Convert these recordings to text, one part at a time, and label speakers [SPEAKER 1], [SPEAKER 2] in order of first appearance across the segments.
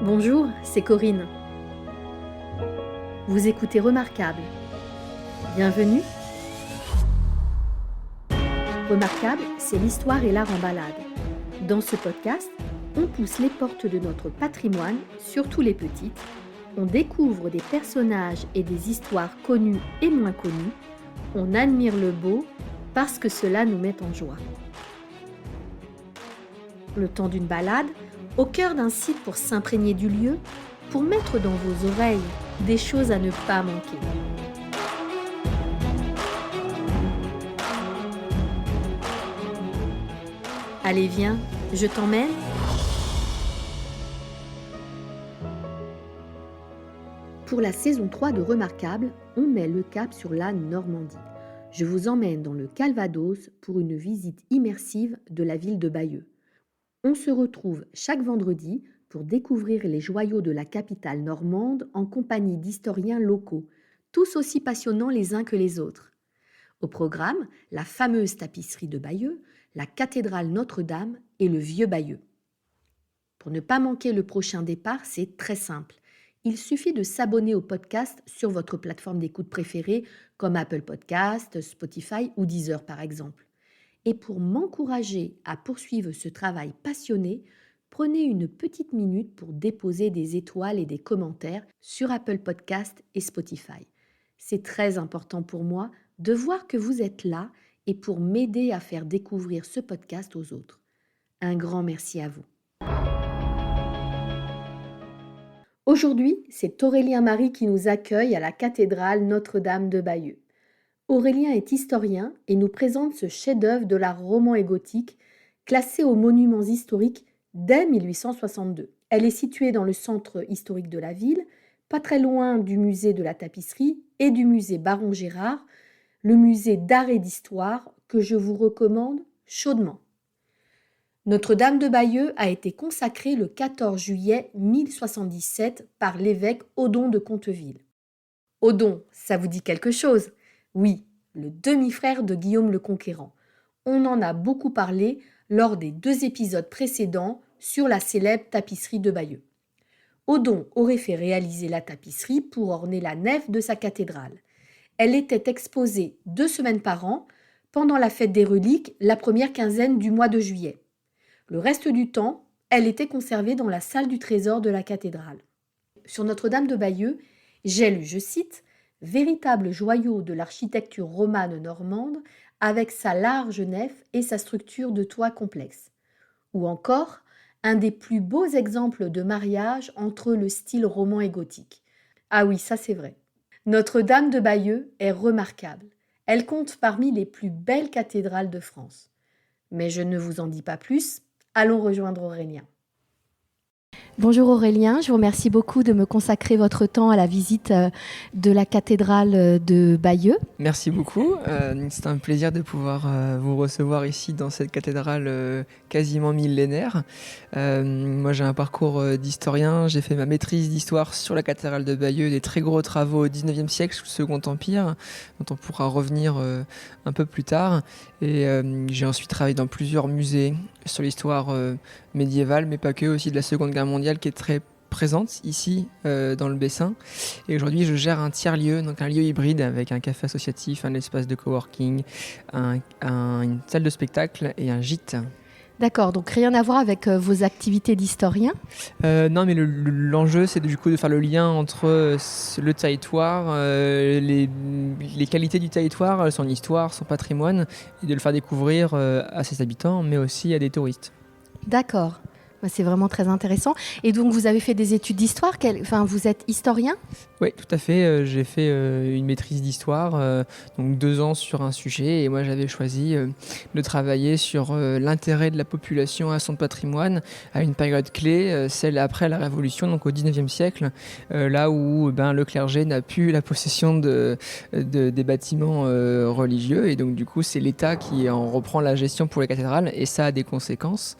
[SPEAKER 1] Bonjour, c'est Corinne. Vous écoutez Remarquable. Bienvenue. Remarquable, c'est l'histoire et l'art en balade. Dans ce podcast, on pousse les portes de notre patrimoine, surtout les petites. On découvre des personnages et des histoires connues et moins connues. On admire le beau parce que cela nous met en joie. Le temps d'une balade, au cœur d'un site pour s'imprégner du lieu, pour mettre dans vos oreilles des choses à ne pas manquer. Allez, viens, je t'emmène. Pour la saison 3 de Remarquable, on met le cap sur la Normandie. Je vous emmène dans le Calvados pour une visite immersive de la ville de Bayeux. On se retrouve chaque vendredi pour découvrir les joyaux de la capitale normande en compagnie d'historiens locaux, tous aussi passionnants les uns que les autres. Au programme, la fameuse tapisserie de Bayeux, la cathédrale Notre-Dame et le vieux Bayeux. Pour ne pas manquer le prochain départ, c'est très simple. Il suffit de s'abonner au podcast sur votre plateforme d'écoute préférée comme Apple Podcasts, Spotify ou Deezer par exemple. Et pour m'encourager à poursuivre ce travail passionné, prenez une petite minute pour déposer des étoiles et des commentaires sur Apple Podcasts et Spotify. C'est très important pour moi de voir que vous êtes là et pour m'aider à faire découvrir ce podcast aux autres. Un grand merci à vous. Aujourd'hui, c'est Aurélien Marie qui nous accueille à la cathédrale Notre-Dame de Bayeux. Aurélien est historien et nous présente ce chef-d'œuvre de l'art roman et gothique, classé aux monuments historiques dès 1862. Elle est située dans le centre historique de la ville, pas très loin du musée de la tapisserie et du musée Baron Gérard, le musée d'art et d'histoire que je vous recommande chaudement. Notre-Dame de Bayeux a été consacrée le 14 juillet 1077 par l'évêque Odon de Conteville. Odon, ça vous dit quelque chose ? Oui, le demi-frère de Guillaume le Conquérant. On en a beaucoup parlé lors des 2 épisodes précédents sur la célèbre tapisserie de Bayeux. Odon aurait fait réaliser la tapisserie pour orner la nef de sa cathédrale. Elle était exposée 2 semaines par an, pendant la fête des reliques, la première quinzaine du mois de juillet. Le reste du temps, elle était conservée dans la salle du trésor de la cathédrale. Sur Notre-Dame de Bayeux, j'ai lu, je cite, « Véritable joyau de l'architecture romane normande avec sa large nef et sa structure de toit complexe. » Ou encore, un des plus beaux exemples de mariage entre le style roman et gothique. Ah oui, ça c'est vrai. Notre-Dame de Bayeux est remarquable. Elle compte parmi les plus belles cathédrales de France. Mais je ne vous en dis pas plus, allons rejoindre Aurélien. Bonjour Aurélien, je vous remercie beaucoup de me consacrer votre temps à la visite de la cathédrale de Bayeux.
[SPEAKER 2] Merci beaucoup, c'est un plaisir de pouvoir vous recevoir ici dans cette cathédrale quasiment millénaire. Moi j'ai un parcours d'historien, j'ai fait ma maîtrise d'histoire sur la cathédrale de Bayeux, des très gros travaux au 19e siècle sous le Second Empire, dont on pourra revenir un peu plus tard. Et j'ai ensuite travaillé dans plusieurs musées sur l'histoire médiévale, mais pas que, aussi de la Seconde Guerre mondiale qui est très présente ici dans le Bessin. Et aujourd'hui, je gère un tiers-lieu, donc un lieu hybride avec un café associatif, un espace de coworking, une salle de spectacle et un gîte.
[SPEAKER 1] D'accord, donc rien à voir avec vos activités d'historien ?
[SPEAKER 2] Non, mais l'enjeu, c'est du coup de faire le lien entre le territoire, les qualités du territoire, son histoire, son patrimoine, et de le faire découvrir à ses habitants, mais aussi à des touristes.
[SPEAKER 1] D'accord. C'est vraiment très intéressant. Et donc, vous avez fait des études d'histoire, vous êtes historien ?
[SPEAKER 2] Oui, tout à fait. J'ai fait une maîtrise d'histoire, donc 2 ans sur un sujet. Et moi, j'avais choisi de travailler sur l'intérêt de la population à son patrimoine à une période clé, celle après la Révolution, donc au 19e siècle, là où le clergé n'a plus la possession des bâtiments religieux. Et donc, du coup, c'est l'État qui en reprend la gestion pour les cathédrales. Et ça a des conséquences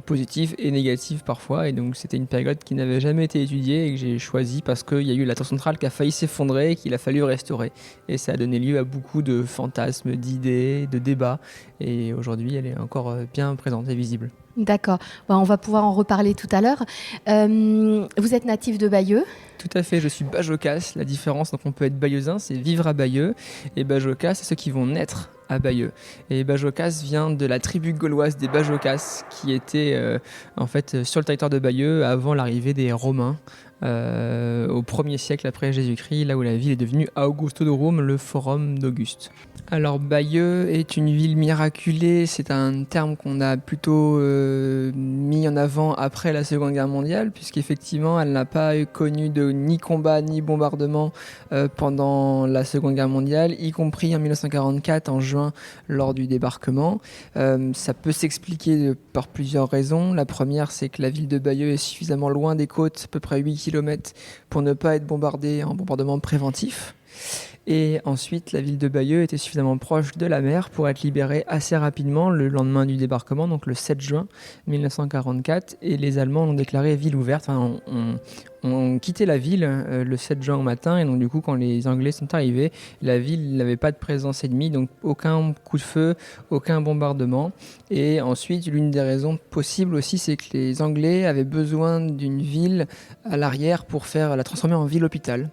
[SPEAKER 2] positives et négative parfois, et donc c'était une période qui n'avait jamais été étudiée et que j'ai choisie parce qu'il y a eu la tour centrale qui a failli s'effondrer et qu'il a fallu restaurer. Et ça a donné lieu à beaucoup de fantasmes, d'idées, de débats, et aujourd'hui elle est encore bien présente et visible.
[SPEAKER 1] D'accord. On va pouvoir en reparler tout à l'heure. Vous êtes natif de Bayeux?
[SPEAKER 2] Tout à fait, je suis Bajokas. La différence, donc on peut être bayeuxin, c'est vivre à Bayeux, et Bajokas, c'est ceux qui vont naître à Bayeux. Et Bajokas vient de la tribu gauloise des Bajokas, qui était en fait sur le territoire de Bayeux avant l'arrivée des Romains. Au 1er siècle après Jésus-Christ, là où la ville est devenue Augustorum, le forum d'Auguste. Alors Bayeux est une ville miraculée, c'est un terme qu'on a plutôt mis en avant après la Seconde Guerre mondiale, puisqu'effectivement elle n'a pas connu ni combat ni bombardement pendant la Seconde Guerre mondiale, y compris en 1944 en juin lors du débarquement. Ça peut s'expliquer par plusieurs raisons. La première, c'est que la ville de Bayeux est suffisamment loin des côtes, à peu près 8 km, pour ne pas être bombardée en bombardement préventif. Et ensuite, la ville de Bayeux était suffisamment proche de la mer pour être libérée assez rapidement le lendemain du débarquement, donc le 7 juin 1944. Et les Allemands l'ont déclarée ville ouverte. Enfin, ont quitté la ville le 7 juin au matin. Et donc, du coup, quand les Anglais sont arrivés, la ville n'avait pas de présence ennemie. Donc, aucun coup de feu, aucun bombardement. Et ensuite, l'une des raisons possibles aussi, c'est que les Anglais avaient besoin d'une ville à l'arrière pour la transformer en ville-hôpital.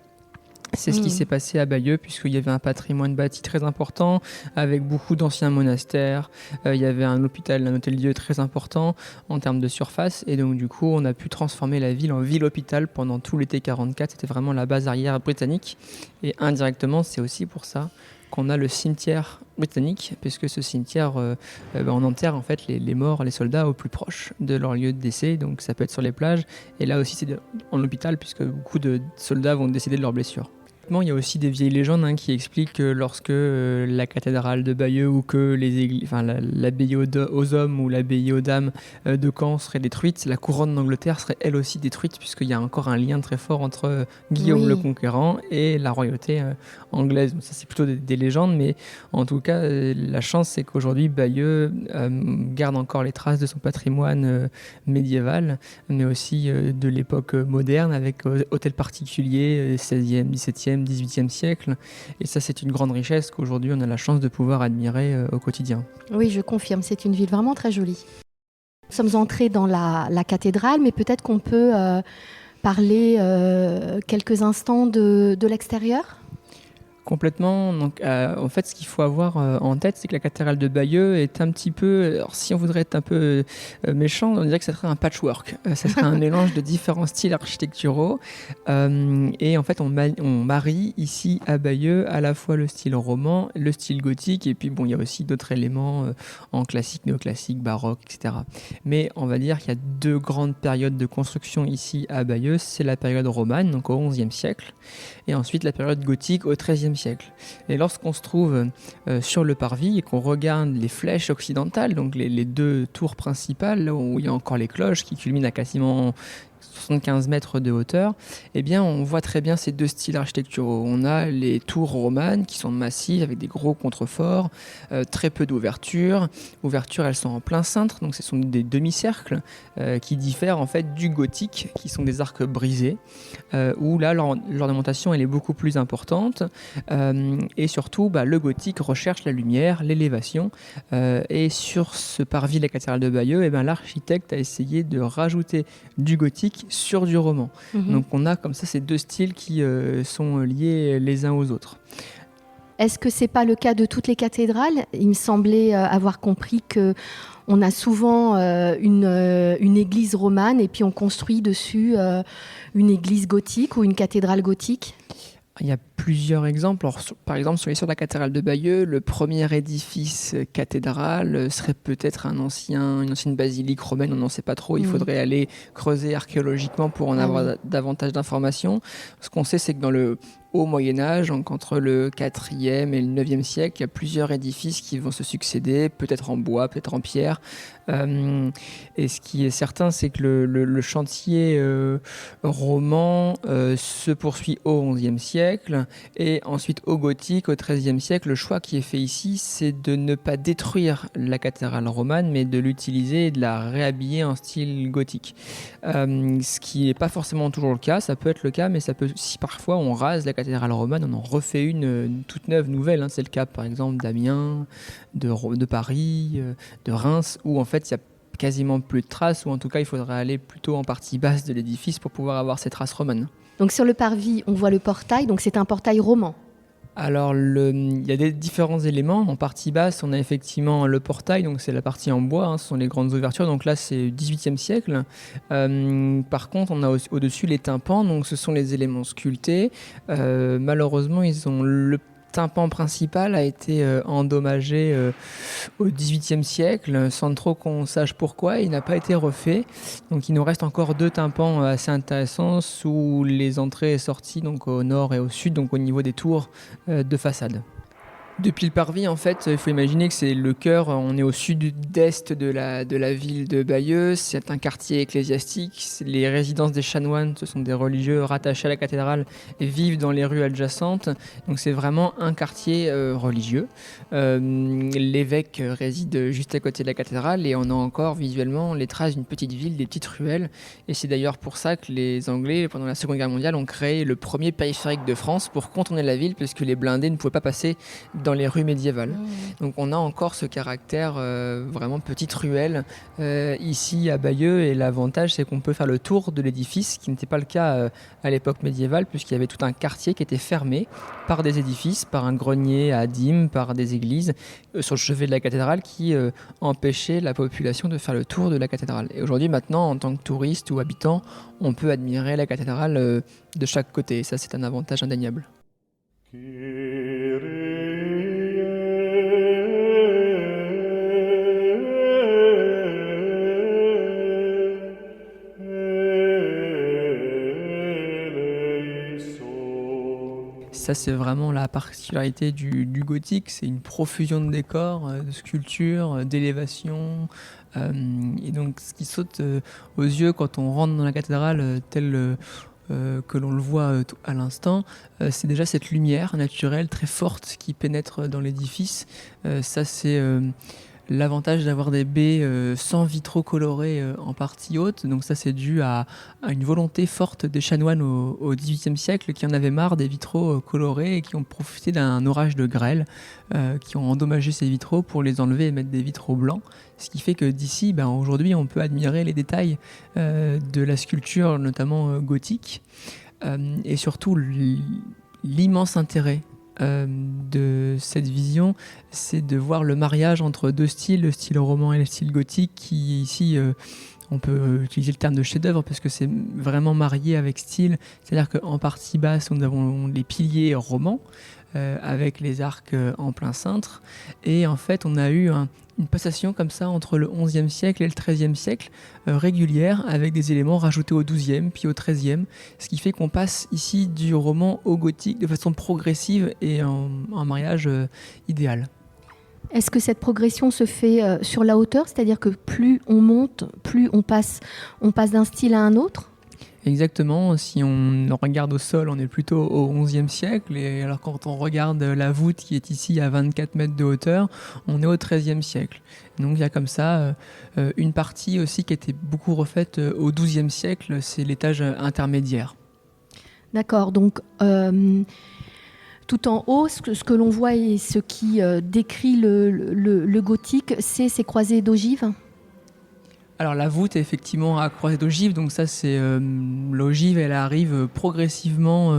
[SPEAKER 2] C'est ce qui s'est passé à Bayeux, puisqu'il y avait un patrimoine bâti très important, avec beaucoup d'anciens monastères. Il y avait un hôpital, un hôtel-dieu très important en termes de surface. Et donc, du coup, on a pu transformer la ville en ville-hôpital pendant tout l'été 44. C'était vraiment la base arrière britannique. Et indirectement, c'est aussi pour ça qu'on a le cimetière britannique, puisque ce cimetière, on enterre en fait les morts, les soldats au plus proche de leur lieu de décès. Donc, ça peut être sur les plages. Et là aussi, c'est en hôpital, puisque beaucoup de soldats vont décéder de leurs blessures. Il y a aussi des vieilles légendes qui expliquent que lorsque la cathédrale de Bayeux ou que l'abbaye aux hommes ou l'abbaye aux dames de Caen serait détruite, la couronne d'Angleterre serait elle aussi détruite, puisqu'il y a encore un lien très fort entre Guillaume le Conquérant et la royauté anglaise. Donc ça, c'est plutôt des légendes, mais en tout cas, la chance, c'est qu'aujourd'hui, Bayeux garde encore les traces de son patrimoine médiéval, mais aussi de l'époque moderne, avec hôtels particuliers, 16e, 17e, 18e siècle. Et ça, c'est une grande richesse qu'aujourd'hui, on a la chance de pouvoir admirer au quotidien.
[SPEAKER 1] Oui, je confirme, c'est une ville vraiment très jolie. Nous sommes entrés dans la cathédrale, mais peut-être qu'on peut parler quelques instants de l'extérieur ?
[SPEAKER 2] Complètement. Donc, en fait, ce qu'il faut avoir en tête, c'est que la cathédrale de Bayeux est un petit peu... Alors, si on voudrait être un peu méchant, on dirait que ça serait un patchwork. Ça serait un mélange de différents styles architecturaux. Et en fait, on marie ici à Bayeux à la fois le style roman, le style gothique, et puis il y a aussi d'autres éléments en classique, néoclassique, baroque, etc. Mais on va dire qu'il y a deux grandes périodes de construction ici à Bayeux. C'est la période romane, donc au XIe siècle, et ensuite la période gothique au XIIIe siècle. Et lorsqu'on se trouve sur le parvis et qu'on regarde les flèches occidentales, donc les deux tours principales, là où il y a encore les cloches qui culminent à quasiment 75 mètres de hauteur, eh bien on voit très bien ces deux styles architecturaux. On a les tours romanes qui sont massives avec des gros contreforts, très peu d'ouvertures. Ouvertures, elles sont en plein cintre, donc ce sont des demi-cercles qui diffèrent en fait du gothique, qui sont des arcs brisés, où là l'ornementation elle est beaucoup plus importante, et surtout le gothique recherche la lumière, l'élévation, et sur ce parvis de la cathédrale de Bayeux, l'architecte a essayé de rajouter du gothique sur du roman. Donc on a comme ça ces deux styles qui sont liés les uns aux autres.
[SPEAKER 1] Est-ce que c'est pas le cas de toutes les cathédrales ? Il me semblait avoir compris que on a souvent une église romane et puis on construit dessus une église gothique ou une cathédrale gothique.
[SPEAKER 2] Il y a plusieurs exemples. Alors, par exemple, sur l'histoire de la cathédrale de Bayeux, le premier édifice cathédral serait peut-être une ancienne basilique romaine, on n'en sait pas trop. Il faudrait aller creuser archéologiquement pour en avoir davantage d'informations. Ce qu'on sait, c'est que dans le au Moyen-Âge, donc entre le 4e et le 9e siècle, il y a plusieurs édifices qui vont se succéder, peut-être en bois, peut-être en pierre. Et ce qui est certain, c'est que le chantier roman se poursuit au XIe siècle. Et ensuite, au gothique, au XIIIe siècle, le choix qui est fait ici, c'est de ne pas détruire la cathédrale romane, mais de l'utiliser et de la réhabiller en style gothique. Ce qui n'est pas forcément toujours le cas, ça peut être le cas, mais ça peut, si parfois on rase la cathédrale romane, on en refait une toute neuve, nouvelle. Hein. C'est le cas par exemple d'Amiens, de Paris, de Reims, où en fait il y a quasiment plus de traces, ou en tout cas il faudrait aller plutôt en partie basse de l'édifice pour pouvoir avoir ces traces romanes.
[SPEAKER 1] Donc sur le parvis, on voit le portail, donc c'est un portail roman.
[SPEAKER 2] Alors, il y a des différents éléments. En partie basse, on a effectivement le portail, donc c'est la partie en bois, hein, ce sont les grandes ouvertures. Donc là, c'est 18e siècle. Par contre, on a au-dessus les tympans, donc ce sont les éléments sculptés. Malheureusement, le tympan principal a été endommagé au XVIIIe siècle, sans trop qu'on sache pourquoi. Il n'a pas été refait. Donc il nous reste encore 2 tympans assez intéressants sous les entrées et sorties, donc au nord et au sud, donc au niveau des tours de façade. Depuis le parvis, en fait, il faut imaginer que c'est le cœur, on est au sud-est de la ville de Bayeux, c'est un quartier ecclésiastique, les résidences des chanoines, ce sont des religieux rattachés à la cathédrale et vivent dans les rues adjacentes, donc c'est vraiment un quartier religieux. L'évêque réside juste à côté de la cathédrale et on a encore visuellement les traces d'une petite ville, des petites ruelles, et c'est d'ailleurs pour ça que les Anglais, pendant la Seconde Guerre mondiale, ont créé le premier périphérique de France pour contourner la ville, puisque les blindés ne pouvaient pas passer dans les rues médiévales. Donc on a encore ce caractère vraiment petite ruelle ici à Bayeux, et l'avantage c'est qu'on peut faire le tour de l'édifice, ce qui n'était pas le cas à l'époque médiévale, puisqu'il y avait tout un quartier qui était fermé par des édifices, par un grenier à dîmes, par des églises sur le chevet de la cathédrale qui empêchaient la population de faire le tour de la cathédrale. Et aujourd'hui, maintenant, en tant que touriste ou habitant, on peut admirer la cathédrale de chaque côté, et ça c'est un avantage indéniable. Ça, c'est vraiment la particularité du gothique, c'est une profusion de décors, de sculptures, d'élévations. Et donc, ce qui saute aux yeux quand on rentre dans la cathédrale, tel que l'on le voit à l'instant, c'est déjà cette lumière naturelle très forte qui pénètre dans l'édifice. Ça, c'est l'avantage d'avoir des baies sans vitraux colorés en partie haute. Donc ça, c'est dû à une volonté forte des chanoines au XVIIIe siècle qui en avaient marre des vitraux colorés et qui ont profité d'un orage de grêle, qui ont endommagé ces vitraux pour les enlever et mettre des vitraux blancs. Ce qui fait que d'ici, aujourd'hui, on peut admirer les détails de la sculpture, notamment gothique, et surtout l'immense intérêt de cette vision, c'est de voir le mariage entre 2 styles, le style roman et le style gothique, qui ici, on peut utiliser le terme de chef-d'œuvre parce que c'est vraiment marié avec style. C'est-à-dire qu'en partie basse, nous avons les piliers romans avec les arcs en plein cintre, et en fait, on a eu une passation comme ça entre le XIe siècle et le XIIIe siècle, régulière, avec des éléments rajoutés au XIIe puis au XIIIe, ce qui fait qu'on passe ici du roman au gothique de façon progressive et en mariage idéal.
[SPEAKER 1] Est-ce que cette progression se fait sur la hauteur, c'est-à-dire que plus on monte, plus on passe d'un style à un autre ?
[SPEAKER 2] Exactement, si on regarde au sol, on est plutôt au XIe siècle, et alors quand on regarde la voûte qui est ici à 24 mètres de hauteur, on est au XIIIe siècle. Donc il y a comme ça une partie aussi qui était beaucoup refaite au XIIe siècle, c'est l'étage intermédiaire.
[SPEAKER 1] D'accord, donc tout en haut, ce que l'on voit et ce qui décrit le gothique, c'est ces croisées d'ogives ?
[SPEAKER 2] Alors la voûte est effectivement à croisée d'ogives, donc ça c'est l'ogive, elle arrive progressivement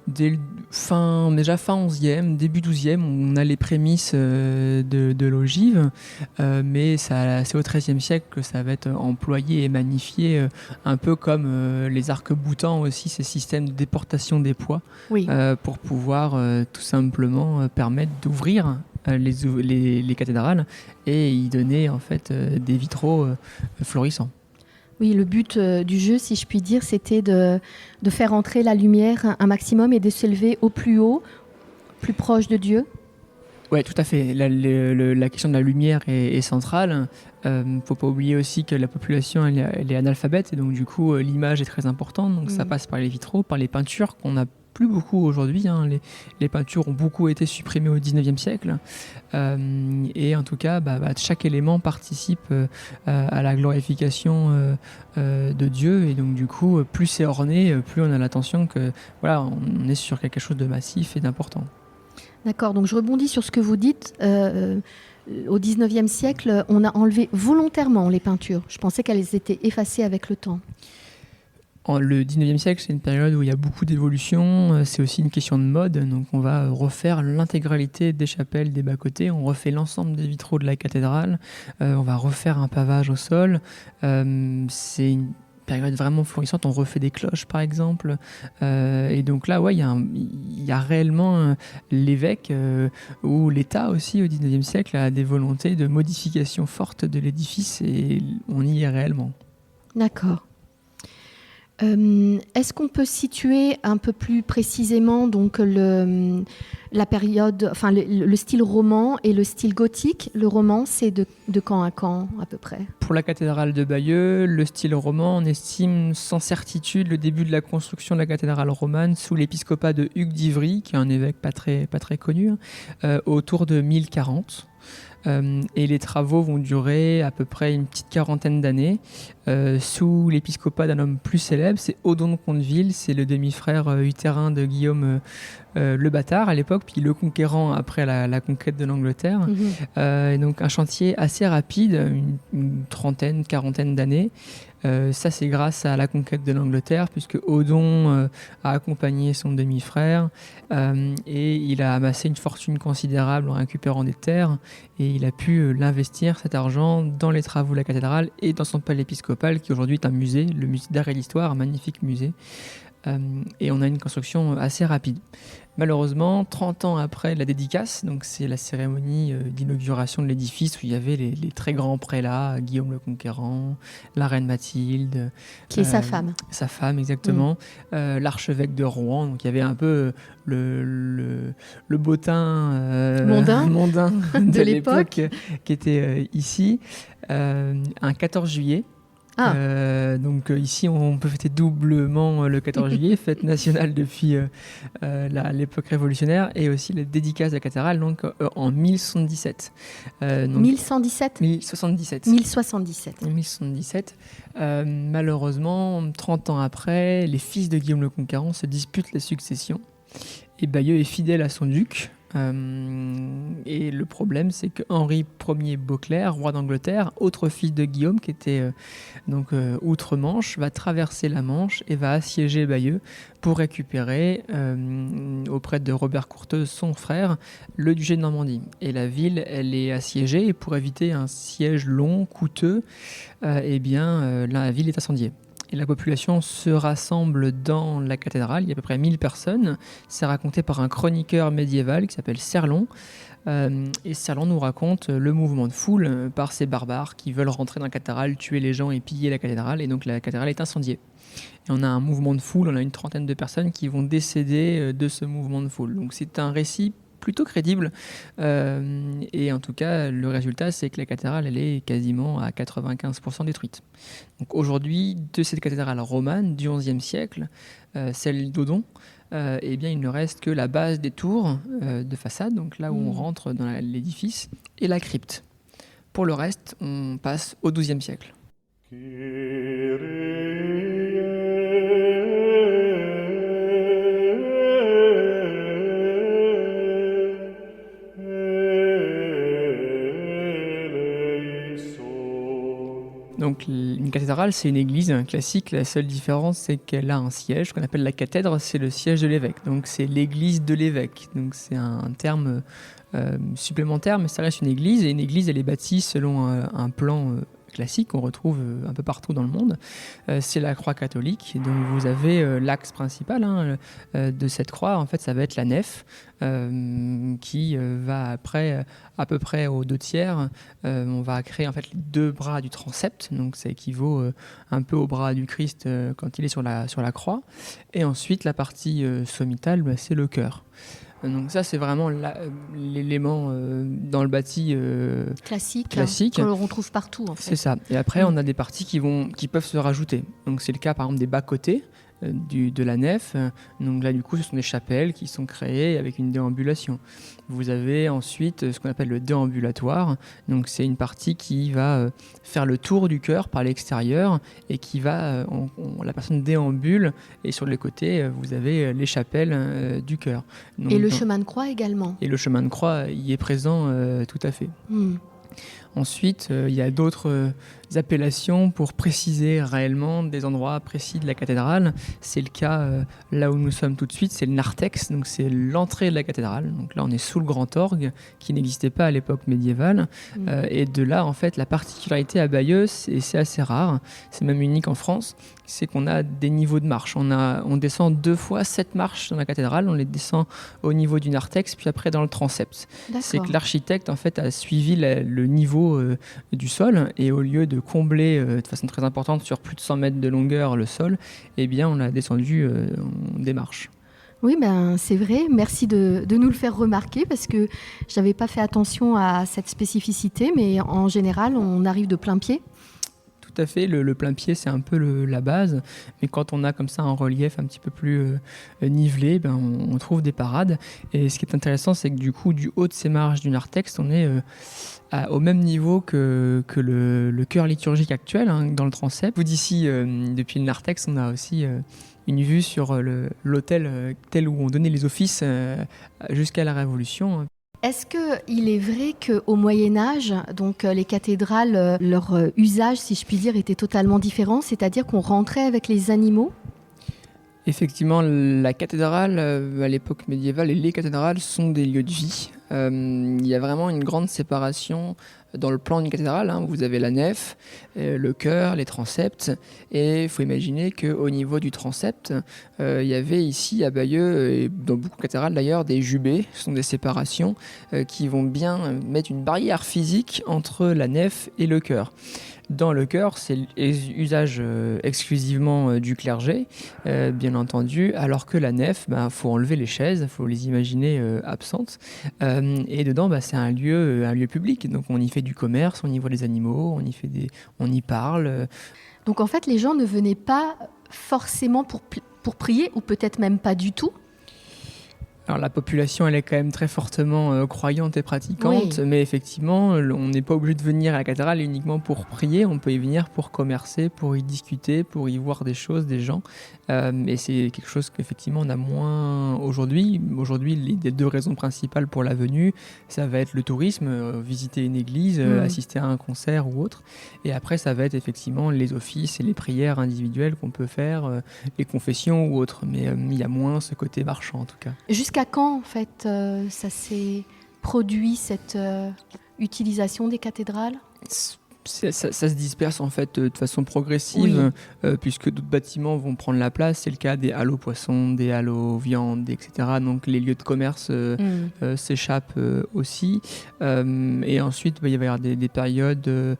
[SPEAKER 2] déjà fin 11e, début 12e, on a les prémices de l'ogive, mais c'est au XIIIe siècle que ça va être employé et magnifié, un peu comme les arcs-boutants aussi, ces systèmes de déportation des poids, oui. Pour pouvoir tout simplement permettre d'ouvrir les cathédrales et y donner en fait des vitraux florissants.
[SPEAKER 1] Oui, le but du jeu, si je puis dire, c'était de faire entrer la lumière un maximum et de s'élever au plus haut, plus proche de Dieu.
[SPEAKER 2] Oui, tout à fait. La question de la lumière est centrale. Faut pas oublier aussi que la population elle est analphabète, et donc du coup l'image est très importante. Donc ça passe par les vitraux, par les peintures qu'on a plus beaucoup aujourd'hui, hein. Les peintures ont beaucoup été supprimées au 19e siècle. Et en tout cas, chaque élément participe à la glorification de Dieu. Et donc du coup, plus c'est orné, plus on a l'attention que voilà, on est sur quelque chose de massif et d'important.
[SPEAKER 1] D'accord, donc je rebondis sur ce que vous dites. Au 19e siècle, on a enlevé volontairement les peintures. Je pensais qu'elles étaient effacées avec le temps.
[SPEAKER 2] Le 19e siècle, c'est une période où il y a beaucoup d'évolution, c'est aussi une question de mode, donc on va refaire l'intégralité des chapelles des bas-côtés, on refait l'ensemble des vitraux de la cathédrale, on va refaire un pavage au sol, c'est une période vraiment florissante, on refait des cloches par exemple, et donc là, ouais, il y a réellement l'évêque ou l'État aussi au 19e siècle a des volontés de modification forte de l'édifice et on y est réellement.
[SPEAKER 1] D'accord. Est-ce qu'on peut situer un peu plus précisément donc la période, enfin le style roman et le style gothique? Le roman, c'est de quand à quand à peu près?
[SPEAKER 2] Pour la cathédrale de Bayeux, le style roman, on estime sans certitude le début de la construction de la cathédrale romane sous l'épiscopat de Hugues d'Ivry, qui est un évêque pas très connu, autour de 1040. Et les travaux vont durer à peu près une petite quarantaine d'années sous l'épiscopat d'un homme plus célèbre, c'est Odon de Conteville, c'est le demi-frère utérin de Guillaume le Bâtard à l'époque, puis le conquérant après la conquête de l'Angleterre. Et donc un chantier assez rapide, une trentaine, quarantaine d'années. Ça, c'est grâce à la conquête de l'Angleterre, puisque Odon a accompagné son demi-frère et il a amassé une fortune considérable en récupérant des terres et il a pu l'investir, cet argent, dans les travaux de la cathédrale et dans son palais épiscopal, qui aujourd'hui est un musée, le musée d'art et d'histoire, un magnifique musée. Et on a une construction assez rapide. Malheureusement, 30 ans après la dédicace, donc c'est la cérémonie d'inauguration de l'édifice où il y avait les très grands prélats, Guillaume le Conquérant, la reine Mathilde.
[SPEAKER 1] Qui est sa femme.
[SPEAKER 2] Sa femme, exactement. L'archevêque de Rouen, donc il y avait un peu le bottin mondain de l'époque qui était ici. Un 14 juillet. Donc ici on peut fêter doublement le 14 juillet, fête nationale depuis l'époque révolutionnaire, et aussi la dédicace de la cathédrale donc en 1077.
[SPEAKER 1] 1117
[SPEAKER 2] 1077.
[SPEAKER 1] 1077.
[SPEAKER 2] 1077. Malheureusement, 30 ans après, les fils de Guillaume le Conquérant se disputent la succession et Bayeux est fidèle à son duc. Et le problème, c'est que Henri Ier Beauclerc, roi d'Angleterre, autre fils de Guillaume qui était outre-Manche, va traverser la Manche et va assiéger Bayeux pour récupérer auprès de Robert Courteuse, son frère, le duché de Normandie. Et la ville, elle est assiégée et pour éviter un siège long, coûteux, la ville est incendiée. Et la population se rassemble dans la cathédrale, il y a à peu près 1000 personnes. C'est raconté par un chroniqueur médiéval qui s'appelle Serlon. Et Serlon nous raconte le mouvement de foule par ces barbares qui veulent rentrer dans la cathédrale, tuer les gens et piller la cathédrale. Et donc la cathédrale est incendiée. Et on a un mouvement de foule, on a une trentaine de personnes qui vont décéder de ce mouvement de foule. Donc c'est un récit plutôt crédible. Et en tout cas, le résultat, c'est que la cathédrale, elle est quasiment à 95% détruite. Donc aujourd'hui, de cette cathédrale romane du XIe siècle, celle d'Odon, il ne reste que la base des tours de façade, donc là où on rentre dans l'édifice, et la crypte. Pour le reste, on passe au XIIe siècle. Donc une cathédrale, c'est une église classique. La seule différence, c'est qu'elle a un siège qu'on appelle la cathèdre. C'est le siège de l'évêque. Donc c'est l'église de l'évêque. Donc c'est un terme supplémentaire, mais ça reste une église. Et une église, elle est bâtie selon un plan classique qu'on retrouve un peu partout dans le monde. C'est la croix catholique. Donc vous avez l'axe principal de cette croix. En fait, ça va être la nef qui va après à peu près aux 2/3. On va créer en fait les deux bras du transept. Donc ça équivaut un peu au bras du Christ quand il est sur la croix. Et ensuite, la partie sommitale, c'est le chœur. Donc ça, c'est vraiment l'élément dans le bâti
[SPEAKER 1] classique.
[SPEAKER 2] qu'on
[SPEAKER 1] retrouve partout en fait.
[SPEAKER 2] C'est ça. Et après, on a des parties qui peuvent se rajouter. Donc c'est le cas par exemple des bas-côtés. de la nef. Donc là, du coup, ce sont des chapelles qui sont créées avec une déambulation. Vous avez ensuite ce qu'on appelle le déambulatoire. Donc c'est une partie qui va faire le tour du chœur par l'extérieur et qui va, la personne déambule et sur les côtés, vous avez les chapelles du chœur. Donc,
[SPEAKER 1] et le chemin de croix également.
[SPEAKER 2] Et le chemin de croix y est présent tout à fait. Ensuite, il y a d'autres appellations pour préciser réellement des endroits précis de la cathédrale. C'est le cas là où nous sommes tout de suite, c'est le narthex, donc c'est l'entrée de la cathédrale. Donc là, on est sous le grand orgue qui n'existait pas à l'époque médiévale. Et de là, en fait, la particularité à Bayeux, et c'est assez rare, c'est même unique en France, c'est qu'on a des niveaux de marche. On descend 2 fois 7 marches dans la cathédrale, on les descend au niveau du narthex, puis après dans le transept. C'est que l'architecte, en fait, a suivi le niveau du sol, et au lieu de combler de façon très importante sur plus de 100 mètres de longueur le sol, eh bien on a descendu des marches.
[SPEAKER 1] Oui, c'est vrai. Merci de nous le faire remarquer parce que je n'avais pas fait attention à cette spécificité, mais en général, on arrive de plein pied.
[SPEAKER 2] Tout à fait, le plein pied c'est un peu la base, mais quand on a comme ça un relief un petit peu plus nivelé, on trouve des parades. Et ce qui est intéressant, c'est que du coup, du haut de ces marches du narthex, on est au même niveau que le chœur liturgique actuel, dans le transept. D'ici, depuis le narthex, on a aussi une vue sur l'autel tel où on donnait les offices jusqu'à la Révolution.
[SPEAKER 1] Est-ce qu'il est vrai qu'au Moyen-Âge, donc les cathédrales, leur usage, si je puis dire, était totalement différent, c'est-à-dire qu'on rentrait avec les animaux ?
[SPEAKER 2] Effectivement, la cathédrale, à l'époque médiévale, et les cathédrales sont des lieux de vie. Il y a vraiment une grande séparation dans le plan d'une cathédrale. Vous avez la nef, le chœur, les transepts, et il faut imaginer qu'au niveau du transept, il y avait ici à Bayeux, et dans beaucoup de cathédrales d'ailleurs, des jubés. Ce sont des séparations qui vont bien mettre une barrière physique entre la nef et le chœur. Dans le chœur, c'est l'usage exclusivement du clergé, bien entendu, alors que la nef, faut enlever les chaises, il faut les imaginer absentes. Et dedans, c'est un lieu public, donc on y fait du commerce, on y voit les animaux, on y parle.
[SPEAKER 1] Donc en fait, les gens ne venaient pas forcément pour prier, ou peut-être même pas du tout.
[SPEAKER 2] Alors la population, elle est quand même très fortement croyante et pratiquante, oui. Mais effectivement, on n'est pas obligé de venir à la cathédrale uniquement pour prier, on peut y venir pour commercer, pour y discuter, pour y voir des choses, des gens. Et c'est quelque chose qu'effectivement on a moins aujourd'hui. Aujourd'hui, les 2 raisons principales pour la venue, ça va être le tourisme, visiter une église, assister à un concert ou autre. Et après, ça va être effectivement les offices et les prières individuelles qu'on peut faire, les confessions ou autres. Mais il y a moins ce côté marchand en tout cas.
[SPEAKER 1] Jusqu'à quand, en fait, ça s'est produit, cette utilisation des cathédrales ?
[SPEAKER 2] Ça se disperse en fait de façon progressive, oui. Puisque d'autres bâtiments vont prendre la place. C'est le cas des halles aux poissons, des halles aux viandes, etc. Donc les lieux de commerce s'échappent aussi. Et ensuite, il va y avoir des périodes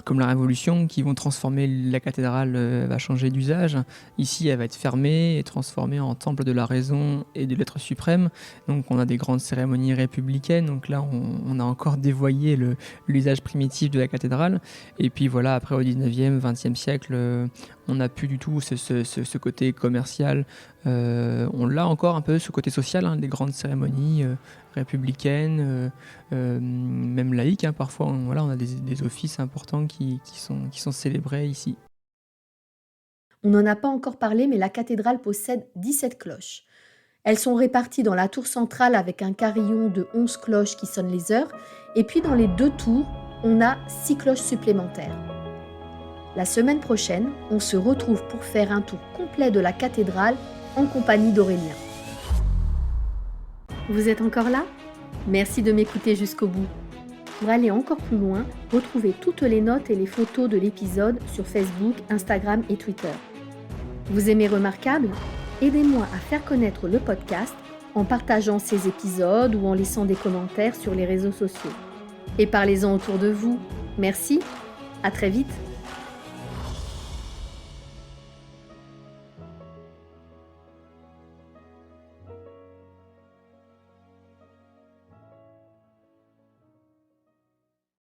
[SPEAKER 2] comme la Révolution qui vont transformer la cathédrale, va changer d'usage. Ici, elle va être fermée et transformée en temple de la raison et de l'être suprême. Donc on a des grandes cérémonies républicaines. Donc là, on a encore dévoyé l'usage primitif de la cathédrale. Et puis voilà, après au 19e, 20e siècle, on n'a plus du tout ce côté commercial. On l'a encore un peu, ce côté social, des grandes cérémonies républicaines, même laïques. Parfois, on a des offices importants qui sont célébrés ici.
[SPEAKER 1] On n'en a pas encore parlé, mais la cathédrale possède 17 cloches. Elles sont réparties dans la tour centrale avec un carillon de 11 cloches qui sonnent les heures. Et puis dans les 2 tours, on a 6 cloches supplémentaires. La semaine prochaine, on se retrouve pour faire un tour complet de la cathédrale en compagnie d'Aurélien. Vous êtes encore là ? Merci de m'écouter jusqu'au bout. Pour aller encore plus loin, retrouvez toutes les notes et les photos de l'épisode sur Facebook, Instagram et Twitter. Vous aimez Remarquable ? Aidez-moi à faire connaître le podcast en partageant ces épisodes ou en laissant des commentaires sur les réseaux sociaux. Et parlez-en autour de vous. Merci, à très vite.